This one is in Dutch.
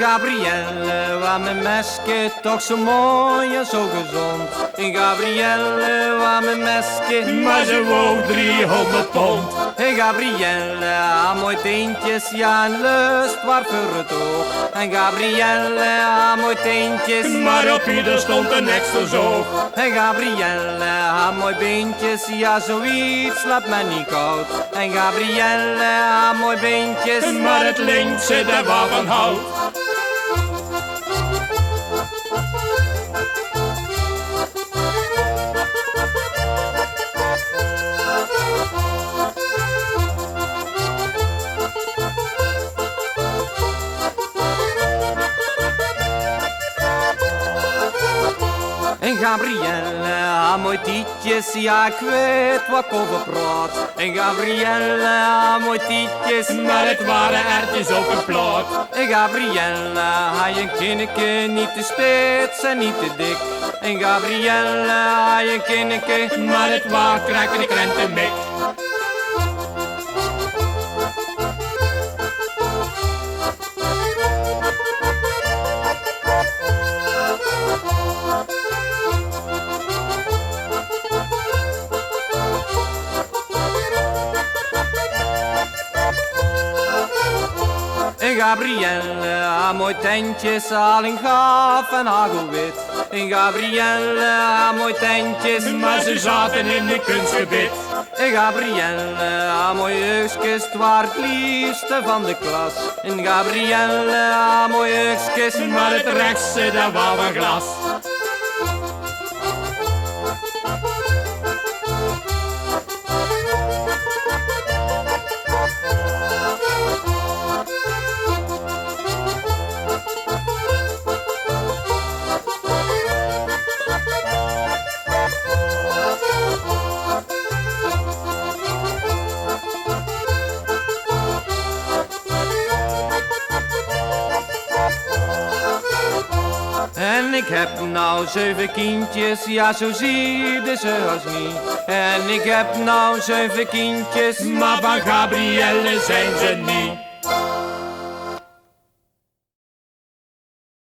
Gabrielle, waar mijn meske toch zo mooi en zo gezond. Gabrielle, waar mijn meske, maar ze woog 300 pond. Gabrielle, haar mooi teentjes, ja en lust waarvoor het ook. En Gabrielle, haar mooi teentjes, maar op ieder stond een extra zoog. En Gabrielle, haar mooi beentjes, ja zoiets laat mij niet koud. En Gabrielle, haar mooi beentjes, maar het lintje daar waarvan houdt. En Gabrielle, haar mooi tietjes, ja ik weet wat ik over praat. En Gabrielle, haar mooi tietjes, maar het waren ertjes op een plaat. En Gabrielle, haar je kinneke niet te spits en niet te dik. En Gabrielle, haar je kinneke, maar het was kraken de krentenmik. En Gabrielle, haar mooi tentjes, haling gaaf en hagelwit. En Gabrielle, haar mooi tentjes, maar ze zaten in de kunstgebit. En Gabrielle, haar mooi heusjes, het waar het liefste van de klas. En Gabrielle, haar mooi heusjes, maar het rechtse daar was van glas. En ik heb nou 7 kindjes, ja zo zie je ze als niet. En ik heb nou 7 kindjes, maar van Gabrielle zijn ze niet.